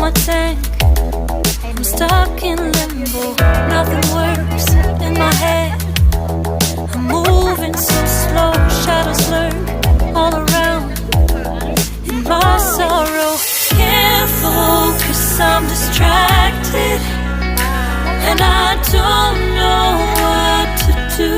my tank. I'm stuck in limbo, nothing works in my head. I'm moving so slow, shadows lurk all around. In my sorrow, can't focus, I'm distracted, and I don't know what to do.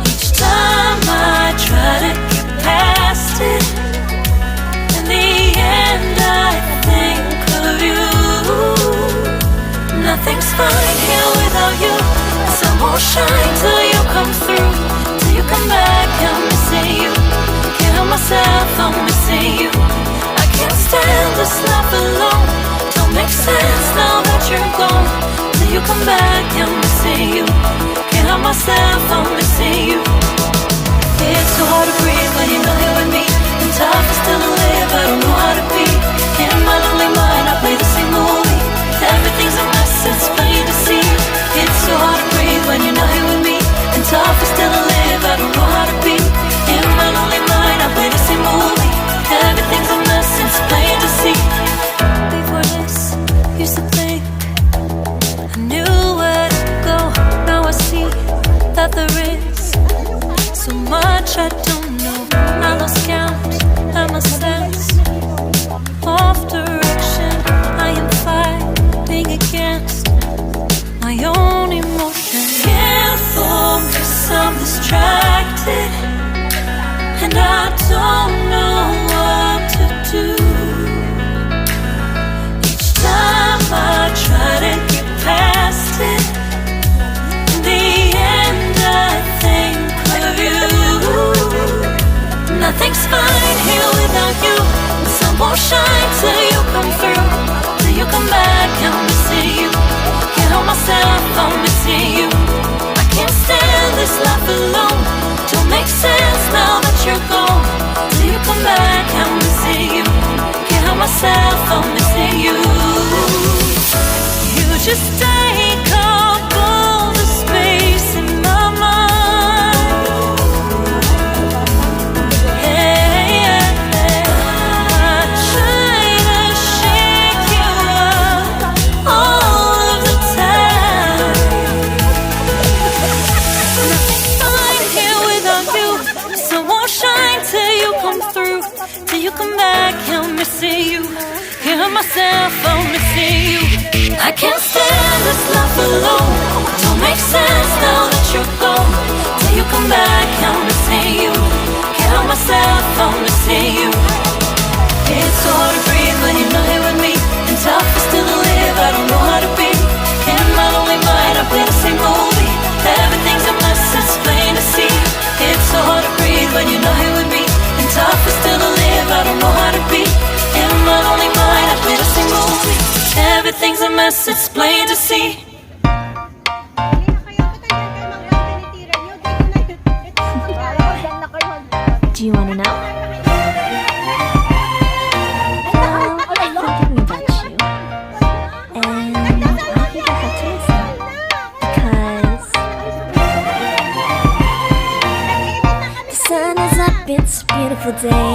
Each time I try to get past it, in the end I think of you. Nothing's fine here without you. The sun won't shine till you come through. Till you come back, I'm missing you. Can't help myself, I'm missing you. I can't stand this life alone. Don't make sense now that you're gone. Till you come back, I'm missing you. Can't help myself, I'm missing you. It's so hard to breathe when you're not here with me. And tough is still to live, I don't know how to be. In my lonely mind, I play the same movie. Everything's a mess, it's plain to see. It's so hard to breathe when you're not here with me. And tough is still to live, I don't know how to be. In my lonely mind, I play the same movie. Everything's a mess, it's plain to see. Before this, used to think I knew where to go. Now I see that there is so much I don't know. I lost count, I my sense of direction. I am fighting against my own emotion. Can't focus, I'm distracted, and I don't know what to do. Each time I try to get past it, in the end I think of you. Nothing's fine here without you. The sun won't shine till you come through. Till you come back, I'm missing you. Can't help myself, I'm missing you. I can't stand this life alone. Don't make sense now that you're gone. Till you come back, I'm missing you. Can't help myself, I'm missing you. You just take up all the space in my mind. Yeah, I try to shake you up all of the time. Nothing's fine here without you. The sun won't shine till you come through. Till you come back, I'm missing you. Can't help myself, I'm missing you. I can't stand this life alone. Don't make sense now that you're gone. Till you come back, I'm missing you. Can't help myself, I'm missing you. It's so hard to breathe when you're not here with me. And tough is still to live, I don't know how to be. In my lonely mind, I play the same movie. Everything's a mess, it's plain to see. It's so hard to breathe when you're not here with me. And tough is still to live, I don't know how to be. In my lonely mind, I play the same movie. Everything's a mess, it's plain to see. Do you want to know? Well, I've been thinking about you, and I think I have to listen, because the sun is up, it's a beautiful day.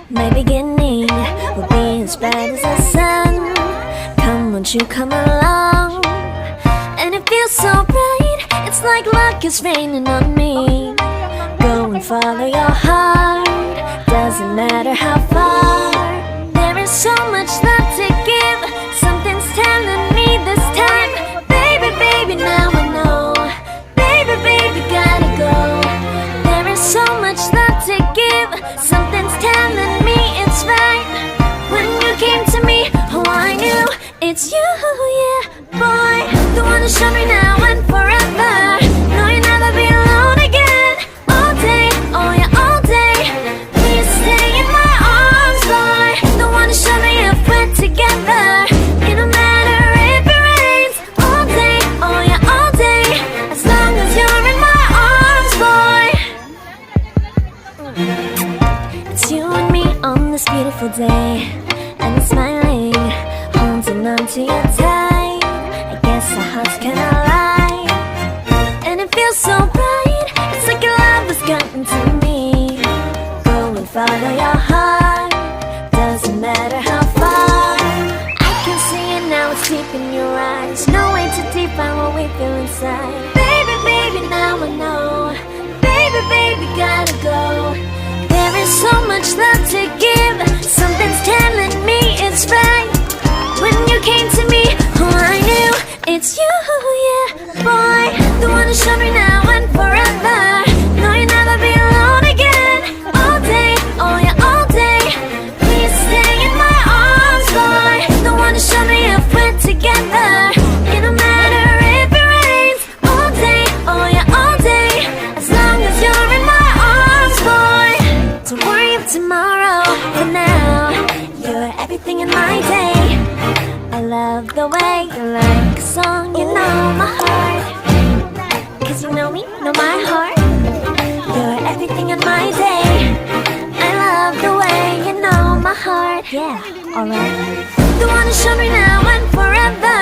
My beginning will be as bright as the sun. Come, won't you come along? And it feels so bright, it's like luck is raining on me. Go and follow your heart, doesn't matter how far. There is so much love to give, something's telling me this time. Baby, baby, now I know. Baby, baby, gotta go. There is so much love to give, something's telling me it's right. When you came to me, oh I knew it's you, yeah, boy. The one to show me now and forever. No, you'll never be alone again. All day, oh yeah, all day. Please stay in my arms, boy. The one to show me if we're together. It don't matter if it rains. All day, oh yeah, all day. As long as you're in my arms, boy. It's you and me on this beautiful day, and it's smiling, holding on to you tight. I guess our hearts cannot lie, and it feels so bright. It's like your love has gotten to me. Go and follow your heart, doesn't matter how far. in your eyes. No way to define what we feel inside. Baby, baby, now I know. Baby, baby, gotta go. There is so much love to give. Something's telling me it's right. When you came to me, oh, I knew it's you, yeah, boy. The one who showed me now and forever. No, you'll never be alone again. All day, oh yeah, all day. Please stay in my arms, boy. The one who showed me if we're together. It don't matter if it rains. All day, oh yeah, all day. As long as you're in my arms, boy. Don't worry of tomorrow. For now, you're everything in my day. I love the way you like a song. You know my heart. Cause you know me, know my heart. You're everything in my day. I love the way you know my heart. Yeah, alright. The one who showed me now and forever.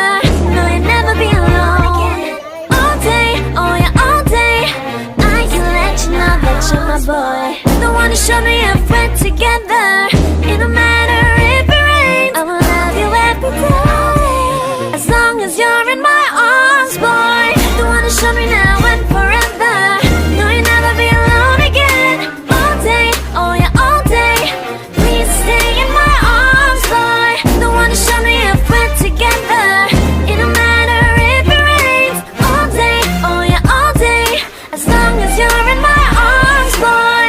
No, you'll never be alone. All day, oh yeah, all day. I can let you know that you're my boy. The one who showed me if we're together. It don't matter if it rains. I will love you every day. As long as you're in my arms, boy. The one who showed me now and forever. No, you'll never be alone again. All day, oh yeah, all day. Please stay in my arms, boy. The one who showed me if we're together. It don't matter if it rains. All day, oh yeah, all day. As long as you're in my arms, boy.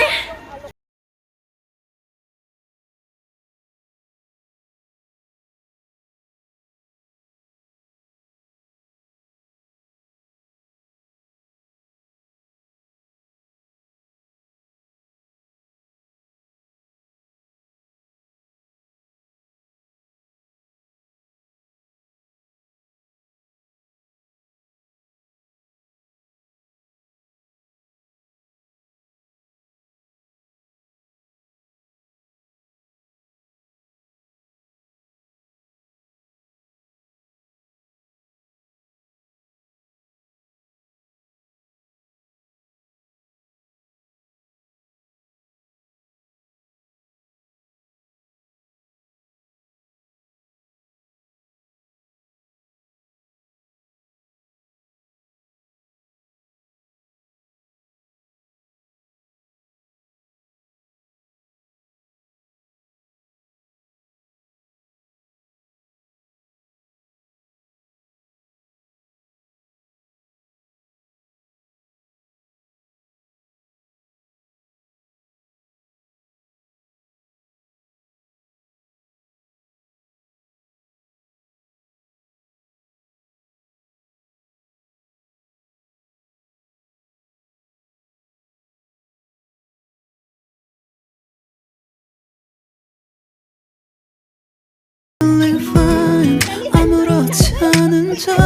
fine. 아무렇지 않은 척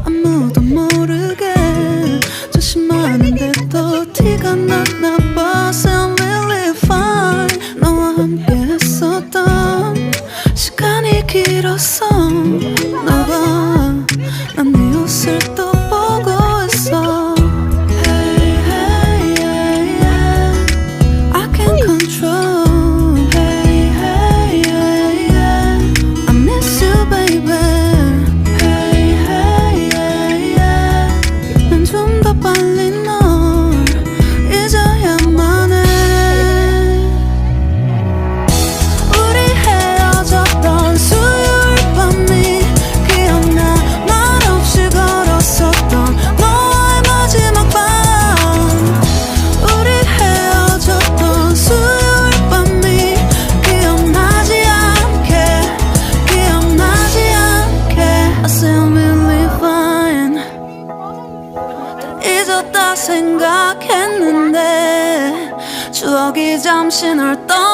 아무도 모르게 조심하는데도 티가 났나 봐. I'm really fine. 너와 함께 했었던 시간이 길었어. 너봐 난 네 옷을 또 보고 있어. Hey, hey, yeah, yeah. I can't control. 잊었다 생각했는데 추억이 잠시 널 떠나